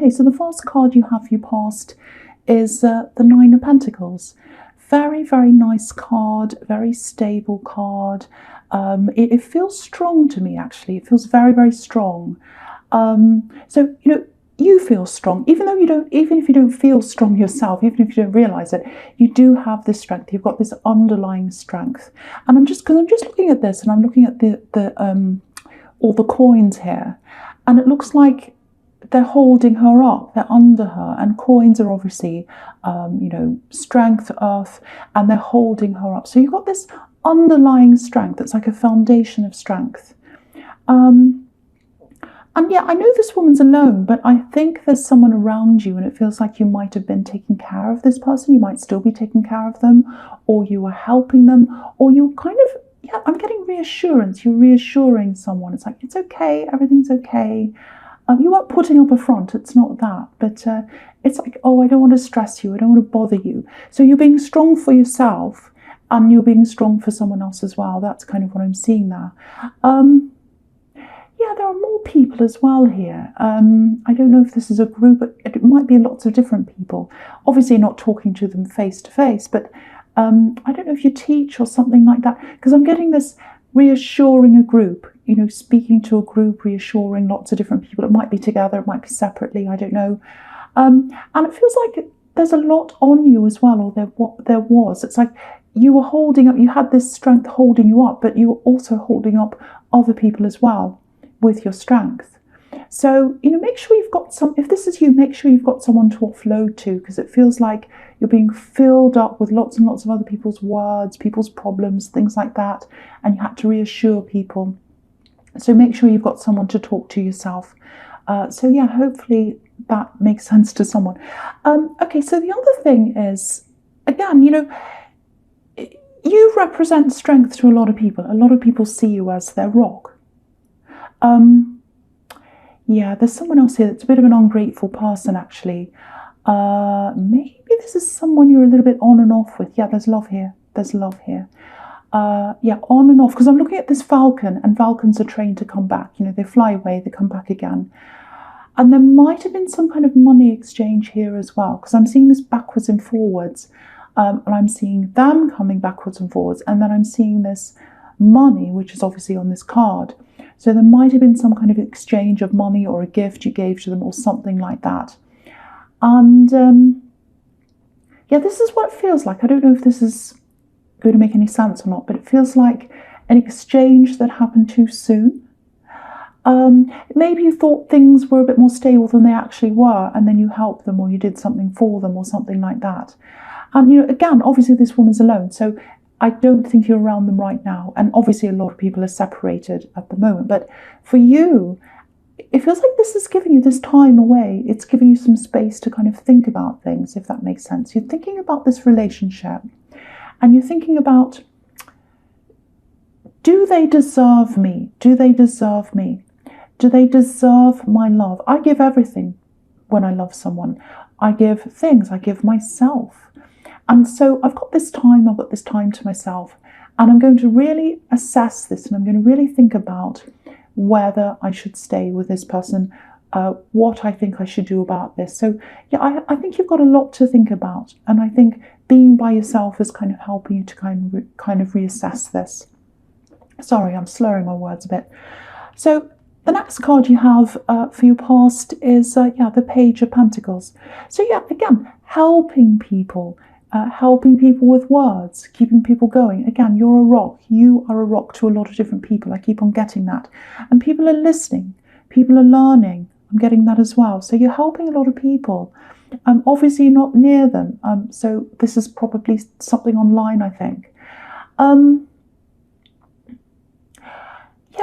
Okay, so the first card you have for your past is the Nine of Pentacles. Very, very nice card, very stable card. It feels strong to me, actually. It feels very, very strong. So, you feel strong, even if you don't feel strong yourself, even if you don't realize it, you do have this strength. You've got this underlying strength. And I'm just looking at this, and I'm looking at all the coins here, and it looks like they're holding her up, they're under her, and coins are obviously, strength, earth, and they're holding her up. So you've got this underlying strength. It's like a foundation of strength. And yeah, I know this woman's alone, but I think there's someone around you, and it feels like you might have been taking care of this person. You might still be taking care of them, or you are helping them, or you're I'm getting reassurance. You're reassuring someone. It's like, it's okay, everything's okay. You weren't putting up a front, it's not that, but it's like, oh, I don't want to stress you, I don't want to bother you. So you're being strong for yourself, and you're being strong for someone else as well. That's kind of what I'm seeing there. Yeah, there are more people as well here. I don't know if this is a group, it might be lots of different people. Obviously not talking to them face to face, but I don't know if you teach or something like that, because I'm getting this reassuring a group, speaking to a group, reassuring lots of different people. It might be together, it might be separately, I don't know. And it feels like there's a lot on you as well, or there was. It's like you were holding up, you had this strength holding you up, but you were also holding up other people as well with your strength. So, make sure you've got if this is you, make sure you've got someone to offload to, because it feels like you're being filled up with lots and lots of other people's words, people's problems, things like that, and you had to reassure people. So make sure you've got someone to talk to yourself. So yeah, hopefully that makes sense to someone. Okay, so the other thing is, again, you represent strength to a lot of people. A lot of people see you as their rock. Yeah, there's someone else here that's a bit of an ungrateful person, actually. Maybe this is someone you're a little bit on and off with. Yeah, there's love here. There's love here. Yeah, on and off, because I'm looking at this falcon, and falcons are trained to come back. They fly away, they come back again. And there might have been some kind of money exchange here as well, because I'm seeing this backwards and forwards. And I'm seeing them coming backwards and forwards, and then I'm seeing this money, which is obviously on this card. So there might have been some kind of exchange of money or a gift you gave to them or something like that. And yeah, this is what it feels like. I don't know if this is going to make any sense or not, but it feels like an exchange that happened too soon. Maybe you thought things were a bit more stable than they actually were, and then you helped them or you did something for them or something like that. And, again, obviously this woman's alone, so I don't think you're around them right now. And obviously a lot of people are separated at the moment. But for you, it feels like this is giving you this time away. It's giving you some space to kind of think about things, if that makes sense. You're thinking about this relationship, and you're thinking about, do they deserve me? Do they deserve me? Do they deserve my love? I give everything when I love someone. I give things. I give myself. And so I've got this time to myself, and I'm going to really assess this, and I'm going to really think about whether I should stay with this person, what I think I should do about this. So yeah, I think you've got a lot to think about, and I think being by yourself is kind of helping you to kind of reassess this. Sorry, I'm slurring my words a bit. So the next card you have for your past is the Page of Pentacles. So yeah, again, helping people with words, keeping people going. Again, you're a rock. You are a rock to a lot of different people. I keep on getting that. And people are listening. People are learning. I'm getting that as well. So you're helping a lot of people. Obviously, you're not near them. So this is probably something online, I think. Yeah,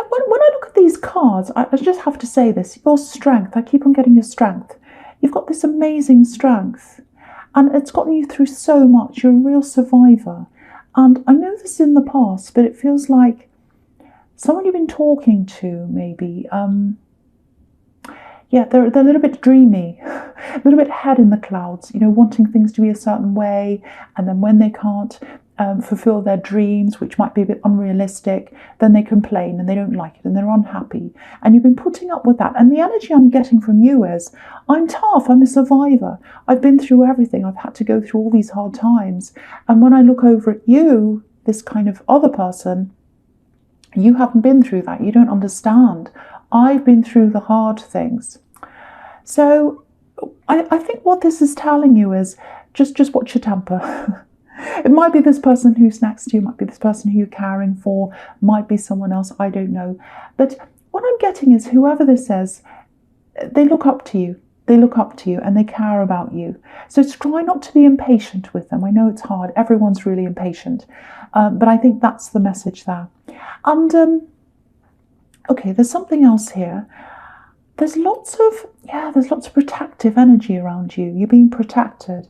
when I look at these cards, I just have to say this. Your strength, I keep on getting your strength. You've got this amazing strength. And it's gotten you through so much. You're a real survivor. And I know this in the past, but it feels like someone you've been talking to, maybe. yeah, they're a little bit dreamy, a little bit head in the clouds, wanting things to be a certain way, and then when they can't fulfill their dreams, which might be a bit unrealistic, then they complain and they don't like it and they're unhappy. And you've been putting up with that. And the energy I'm getting from you is, I'm tough, I'm a survivor. I've been through everything. I've had to go through all these hard times. And when I look over at you, this kind of other person, you haven't been through that. You don't understand. I've been through the hard things. So I think what this is telling you is just watch your temper. It might be this person who's next to you, might be this person who you're caring for, might be someone else, I don't know. But what I'm getting is whoever this is, they look up to you. They look up to you and they care about you. So try not to be impatient with them. I know it's hard. Everyone's really impatient. But I think that's the message there. And okay, there's something else here. There's lots of protective energy around you. You're being protected.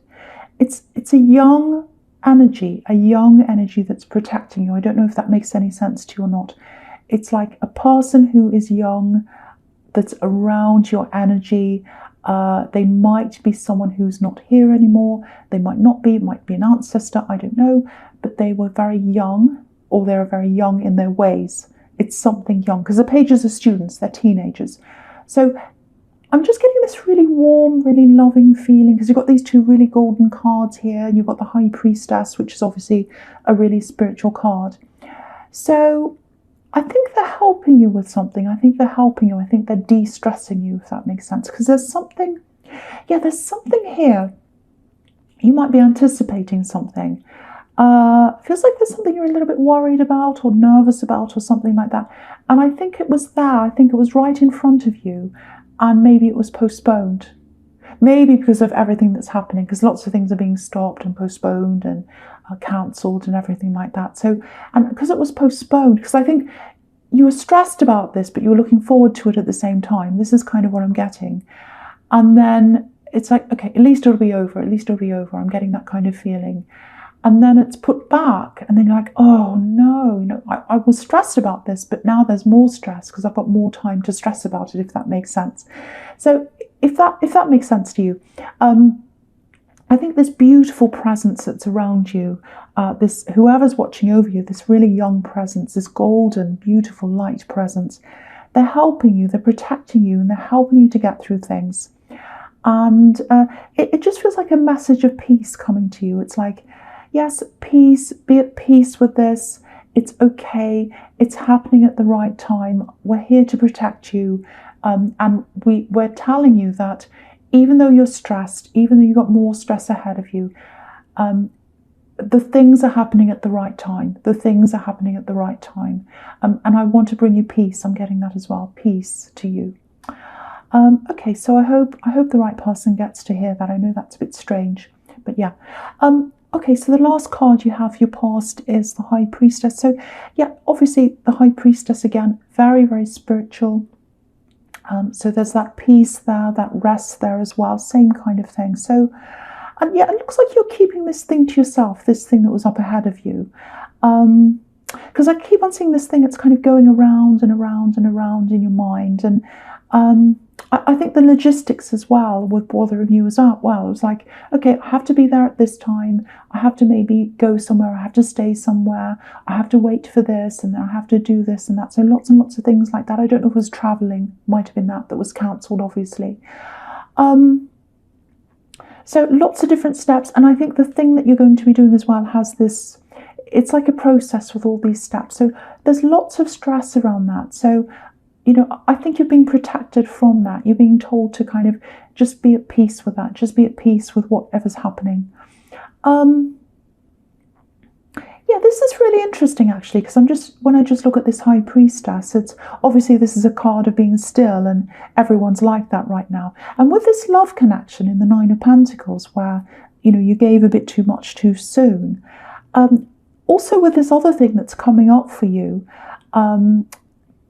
It's a young energy that's protecting you. I don't know if that makes any sense to you or not. It's like a person who is young that's around your energy. They might be someone who's not here anymore. They might not be. It might be an ancestor. I don't know. But they were very young, or they're very young in their ways. It's something young, because the pages are students. They're teenagers. So I'm just getting this really warm, really loving feeling, because you've got these two really golden cards here, and you've got the High Priestess, which is obviously a really spiritual card. So I think they're helping you with something. I think they're helping you. I think they're de-stressing you, if that makes sense. Because there's something here. You might be anticipating something. Feels like there's something you're a little bit worried about or nervous about or something like that. And I think it was there. I think it was right in front of you. And maybe it was postponed. Maybe because of everything that's happening, because lots of things are being stopped and postponed and cancelled and everything like that. So, and because it was postponed, because I think you were stressed about this, but you were looking forward to it at the same time. This is kind of what I'm getting. And then it's like, okay, at least it'll be over. At least it'll be over. I'm getting that kind of feeling. And then it's put back, and then you're like, oh no, I was stressed about this, but now there's more stress because I've got more time to stress about it, if that makes sense. So if that makes sense to you, I think this beautiful presence that's around you, this whoever's watching over you, this really young presence, this golden, beautiful light presence, they're helping you, they're protecting you, and they're helping you to get through things. And it just feels like a message of peace coming to you. It's like, yes, peace, be at peace with this. It's okay. It's happening at the right time. We're here to protect you. And we're telling you that even though you're stressed, even though you've got more stress ahead of you, the things are happening at the right time. The things are happening at the right time. And I want to bring you peace. I'm getting that as well. Peace to you. Okay, so I hope the right person gets to hear that. I know that's a bit strange, but yeah. Okay, so the last card you have, your past, is the High Priestess. So yeah, obviously the High Priestess, again, very, very spiritual. So there's that peace there, that rest there as well, same kind of thing. So, and yeah, it looks like you're keeping this thing to yourself, this thing that was up ahead of you. Because I keep on seeing this thing, it's kind of going around and around and around in your mind. And I think the logistics as well were bothering you as well. It was like, okay, I have to be there at this time. I have to maybe go somewhere. I have to stay somewhere. I have to wait for this, and then I have to do this and that. So lots and lots of things like that. I don't know if it was traveling. Might have been that was cancelled, obviously. So lots of different steps. And I think the thing that you're going to be doing as well has this, it's like a process with all these steps. So there's lots of stress around that. So I think you're being protected from that. You're being told to kind of just be at peace with that. Just be at peace with whatever's happening. Yeah, this is really interesting actually, because when I just look at this High Priestess, it's obviously this is a card of being still, and everyone's like that right now. And with this love connection in the Nine of Pentacles, where you gave a bit too much too soon. Also with this other thing that's coming up for you,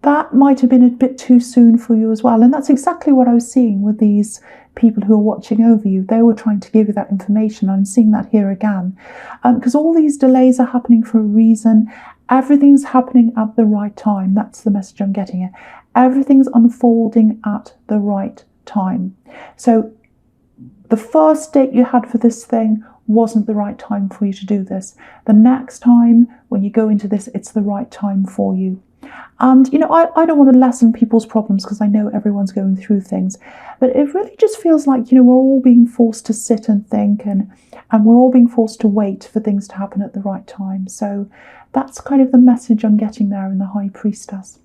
that might have been a bit too soon for you as well. And that's exactly what I was seeing with these people who are watching over you. They were trying to give you that information. I'm seeing that here again. Because all these delays are happening for a reason. Everything's happening at the right time. That's the message I'm getting here. Everything's unfolding at the right time. So the first date you had for this thing wasn't the right time for you to do this. The next time when you go into this, it's the right time for you. And, I don't want to lessen people's problems because I know everyone's going through things, but it really just feels like, we're all being forced to sit and think, and we're all being forced to wait for things to happen at the right time. So that's kind of the message I'm getting there in the High Priestess.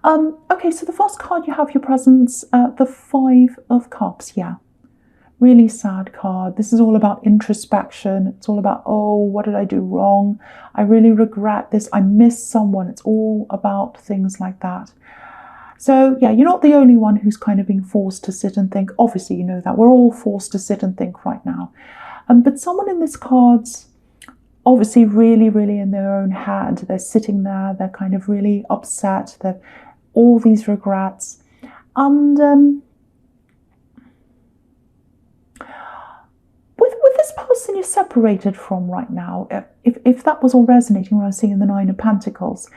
Okay, so the first card you have your presence, the Five of Cups. Yeah. Really sad card. This is all about introspection. It's all about, oh, what did I do wrong? I really regret this. I missed someone. It's all about things like that. So yeah, you're not the only one who's kind of being forced to sit and think. Obviously, you know that. We're all forced to sit and think right now. But someone in this card's obviously really, really in their own head. They're sitting there. They're kind of really upset. They've all these regrets. And with this person you're separated from right now, if that was all resonating when I was seeing the Nine of Pentacles,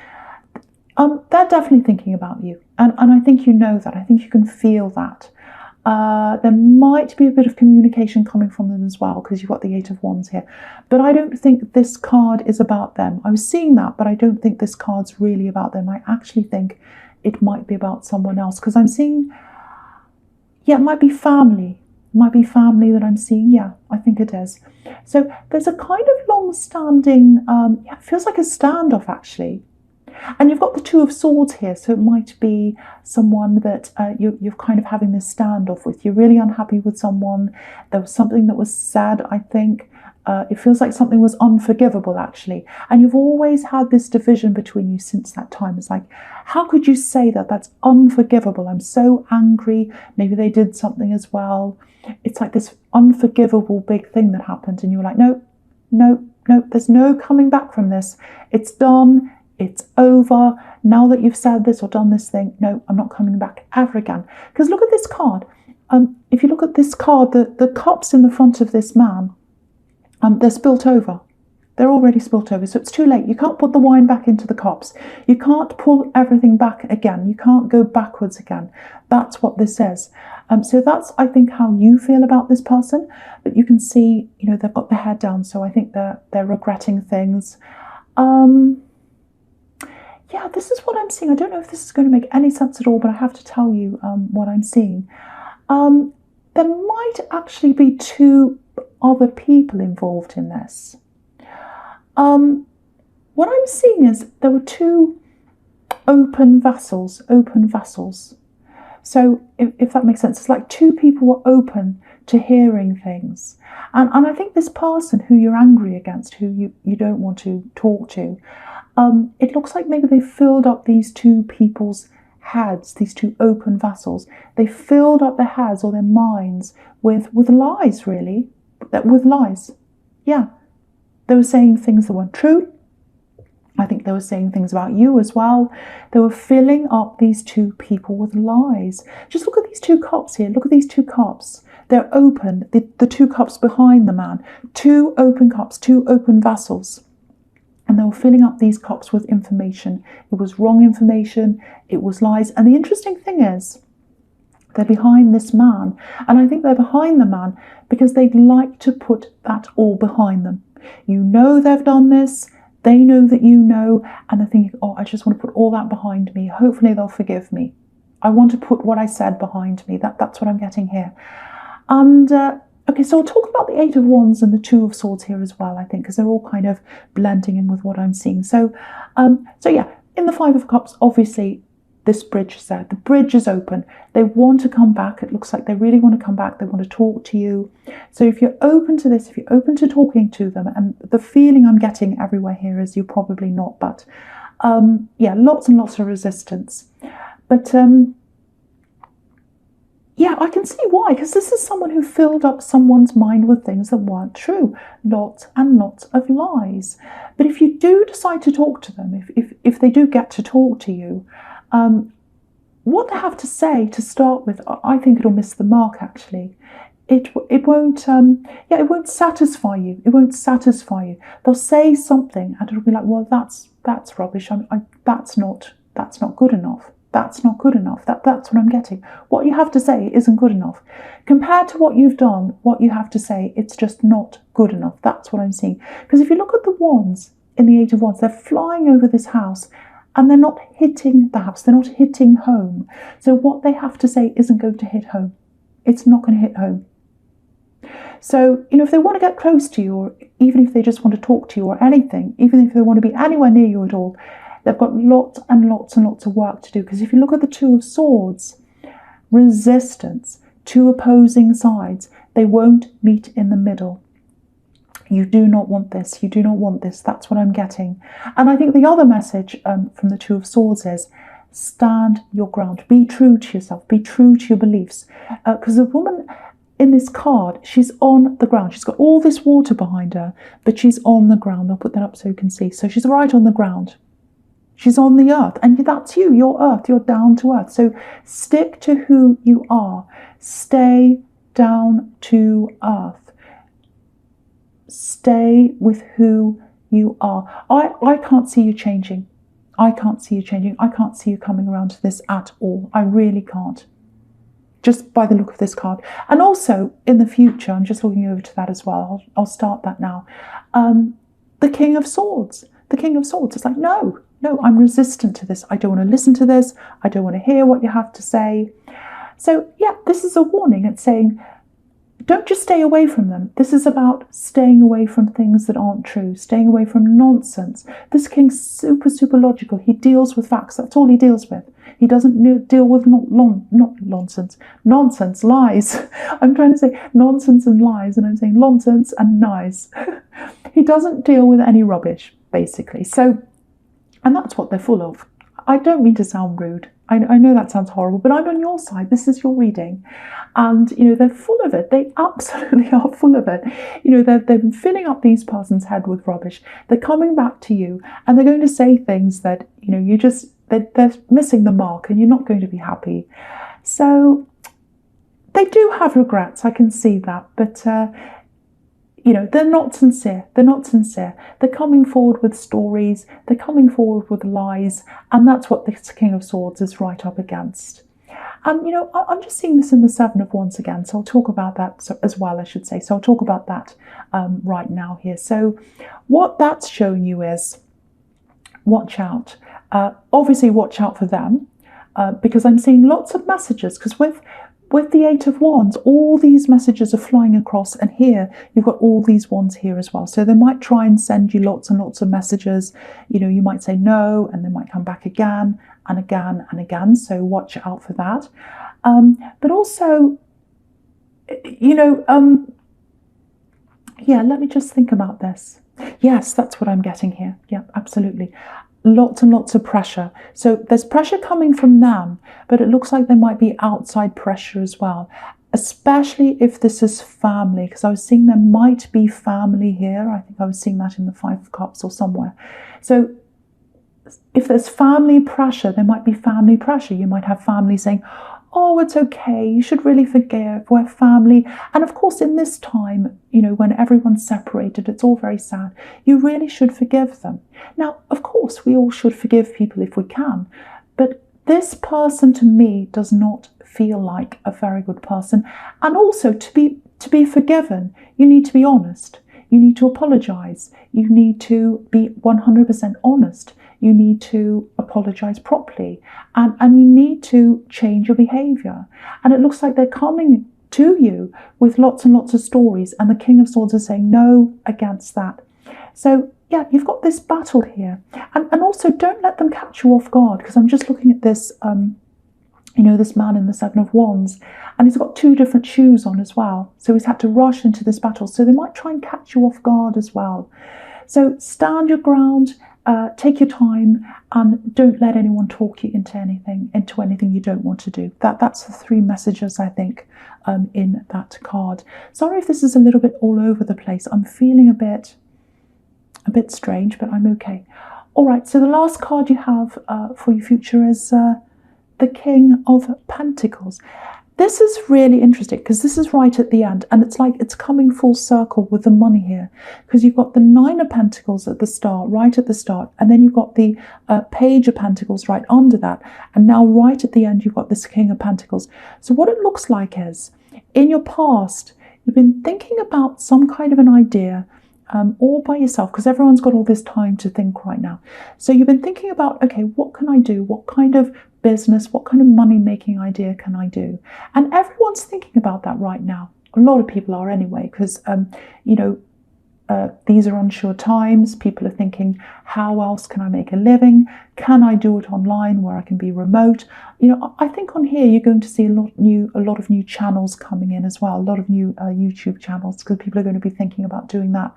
they're definitely thinking about you. And I think you know that. I think you can feel that. There might be a bit of communication coming from them as well, because you've got the Eight of Wands here. But I don't think this card is about them. I was seeing that, but I don't think this card's really about them. I actually think it might be about someone else, because I'm seeing, yeah, it might be family. It might be family that I'm seeing. Yeah, I think it is. So there's a kind of long-standing, it feels like a standoff actually. And you've got the Two of Swords here, so it might be someone that you're kind of having this standoff with. You're really unhappy with someone. There was something that was said, I think. It feels like something was unforgivable, actually. And you've always had this division between you since that time. It's like, how could you say that? That's unforgivable. I'm so angry. Maybe they did something as well. It's like this unforgivable big thing that happened. And you're like, no, there's no coming back from this. It's done. It's over. Now that you've said this or done this thing, no, I'm not coming back ever again. Because look at this card. If you look at this card, the cups in the front of this man, they're spilt over. They're already spilt over, so it's too late. You can't put the wine back into the cups. You can't pull everything back again. You can't go backwards again. That's what this is. So that's, I think, how you feel about this person. But you can see, they've got their head down, so I think they're regretting things. Yeah, this is what I'm seeing. I don't know if this is going to make any sense at all, but I have to tell you what I'm seeing. There might actually be two other people involved in this. What I'm seeing is there were two open vessels. So if that makes sense, it's like two people were open to hearing things. And I think this person who you're angry against, who you don't want to talk to, it looks like maybe they filled up these two people's heads, these two open vessels. They filled up their heads or their minds with lies, really. With lies. Yeah. They were saying things that weren't true. I think they were saying things about you as well. They were filling up these two people with lies. Just look at these two cups here. Look at these two cups. They're open. The two cups behind the man. Two open cups, two open vessels. And they were filling up these cups with information. It was wrong information. It was lies. And the interesting thing is, they're behind this man. And I think they're behind the man because they'd like to put that all behind them. You know they've done this. They know that you know. And they're thinking, oh, I just want to put all that behind me. Hopefully they'll forgive me. I want to put what I said behind me. That's what I'm getting here. And okay, so I'll talk about the Eight of Wands and the Two of Swords here as well, I think, because they're all kind of blending in with what I'm seeing. So yeah, in the Five of Cups, obviously, this bridge is there. The bridge is open. They want to come back. It looks like they really want to come back. They want to talk to you. So if you're open to this, if you're open to talking to them, and the feeling I'm getting everywhere here is you're probably not, but yeah, lots and lots of resistance. But yeah, I can see why, because this is someone who filled up someone's mind with things that weren't true. Lots and lots of lies. But if you do decide to talk to them, if they do get to talk to you, what they have to say to start with, I think it'll miss the mark, actually. It won't, it won't satisfy you. It won't satisfy you. They'll say something and it'll be like, well, that's rubbish. That's not good enough. That's not good enough. That's what I'm getting. What you have to say isn't good enough. Compared to what you've done, what you have to say, it's just not good enough. That's what I'm seeing. Because if you look at the wands in the Eight of Wands, they're flying over this house and they're not hitting the house. They're not hitting home. So what they have to say isn't going to hit home. It's not going to hit home. So, if they want to get close to you, or even if they just want to talk to you or anything, even if they want to be anywhere near you at all, they've got lots and lots and lots of work to do. Because if you look at the Two of Swords, resistance, two opposing sides, they won't meet in the middle. You do not want this. You do not want this. That's what I'm getting. And I think the other message from the Two of Swords is stand your ground. Be true to yourself. Be true to your beliefs. Because the woman in this card, she's on the ground. She's got all this water behind her, but she's on the ground. I'll put that up so you can see. So she's right on the ground. She's on the earth. And that's you. You're earth. You're down to earth. So stick to who you are. Stay down to earth. Stay with who you are. I can't see you changing. I can't see you changing. I can't see you coming around to this at all. I really can't. Just by the look of this card. And also, in the future, I'm just looking over to that as well. I'll start that now. The King of Swords. The King of Swords. It's like, no, I'm resistant to this. I don't want to listen to this. I don't want to hear what you have to say. So, yeah, this is a warning. It's saying, don't just stay away from them. This is about staying away from things that aren't true, staying away from nonsense. This king's super, super logical. He deals with facts. That's all he deals with. He doesn't deal with nonsense, lies. I'm trying to say nonsense and lies, and I'm saying nonsense and lies. He doesn't deal with any rubbish, basically. So, and that's what they're full of. I don't mean to sound rude. I know that sounds horrible, but I'm on your side. This is your reading. And, they're full of it. They absolutely are full of it. They've been filling up these person's head with rubbish. They're coming back to you and they're going to say things that, they're missing the mark and you're not going to be happy. So they do have regrets. I can see that. But, they're not sincere. They're not sincere. They're coming forward with stories. They're coming forward with lies. And that's what this King of Swords is right up against. And, I'm just seeing this in the Seven of Wands again. So I'll talk about that as well, I should say. So I'll talk about that right now here. So what that's showing you is watch out. Obviously, watch out for them because I'm seeing lots of messages. Because with the Eight of Wands, all these messages are flying across, and here you've got all these wands here as well. So they might try and send you lots and lots of messages. You might say no, and they might come back again and again and again. So watch out for that. But also, let me just think about this. Yes, that's what I'm getting here. Yeah, absolutely. Lots and lots of pressure. So there's pressure coming from them, but it looks like there might be outside pressure as well, especially if this is family, because I was seeing there might be family here. I think I was seeing that in the Five of Cups or somewhere. So if there's family pressure, there might be family pressure. You might have family saying, oh, it's okay, you should really forgive, we're family. And of course, in this time, when everyone's separated, it's all very sad, you really should forgive them. Now, of course, we all should forgive people if we can, but this person to me does not feel like a very good person. And also, to be forgiven, you need to be honest. You need to apologise. You need to be 100% honest. You need to apologise properly. And you need to change your behaviour. And it looks like they're coming to you with lots and lots of stories. And the King of Swords is saying no against that. So, yeah, you've got this battle here. And also, don't let them catch you off guard. Because I'm just looking at this, this man in the Seven of Wands. And he's got two different shoes on as well. So he's had to rush into this battle. So they might try and catch you off guard as well. So stand your ground. Take your time and don't let anyone talk you into anything you don't want to do. That's the three messages, I think, in that card. Sorry if this is a little bit all over the place. I'm feeling a bit strange, but I'm okay. All right, so the last card you have for your future is the King of Pentacles. this is really interesting because this is right at the end, and it's like it's coming full circle with the money here, because you've got the Nine of Pentacles at the start, right at the start, and then you've got the Page of Pentacles right under that, and now right at the end you've got this King of Pentacles. So what it looks like is, in your past, you've been thinking about some kind of an idea, all by yourself, because everyone's got all this time to think right now. So you've been thinking about, okay, what can I do? What kind of business, what kind of money-making idea can I do? And everyone's thinking about that right now. A lot of people are anyway, because, these are unsure times. People are thinking, how else can I make a living? Can I do it online where I can be remote? I think on here you're going to see a lot of new channels coming in as well, a lot of new YouTube channels, because people are going to be thinking about doing that.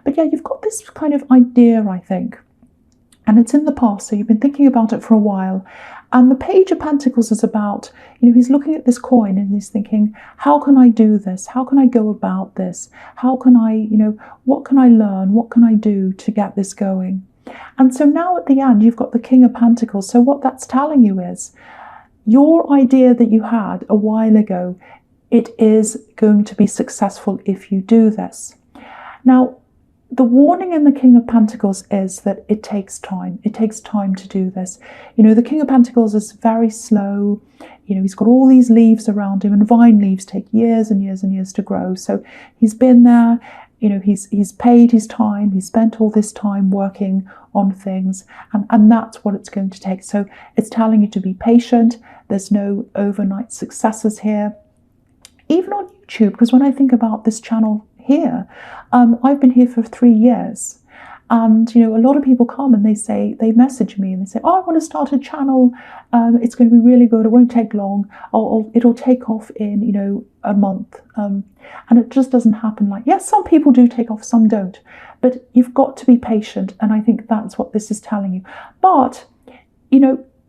But yeah, you've got this kind of idea, I think, and it's in the past, so you've been thinking about it for a while. And the Page of Pentacles is about, he's looking at this coin and he's thinking, how can I do this? How can I go about this? How can I, what can I learn? What can I do to get this going? And so now at the end, you've got the King of Pentacles. So what that's telling you is, your idea that you had a while ago, it is going to be successful if you do this. Now, the warning in the King of Pentacles is that it takes time. It takes time to do this. The King of Pentacles is very slow. He's got all these leaves around him, and vine leaves take years and years and years to grow. So he's been there, he's paid his time. He's spent all this time working on things, and that's what it's going to take. So it's telling you to be patient. There's no overnight successes here. Even on YouTube, because when I think about this channel here, I've been here for 3 years, and a lot of people come and they message me and they say, oh, I want to start a channel, it's going to be really good, it won't take long, it'll take off in a month, and it just doesn't happen. Like, yes, some people do take off, some don't, but you've got to be patient, and I think that's what this is telling you. But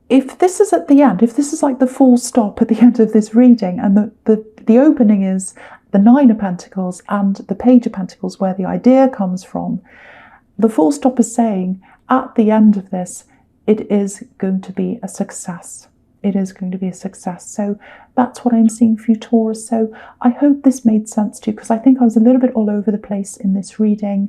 if this is at the end, if this is like the full stop at the end of this reading, and the opening is the Nine of Pentacles and the Page of Pentacles, where the idea comes from, the full stop is saying, at the end of this, it is going to be a success. It is going to be a success. So that's what I'm seeing for you, Taurus. So I hope this made sense to you, because I think I was a little bit all over the place in this reading.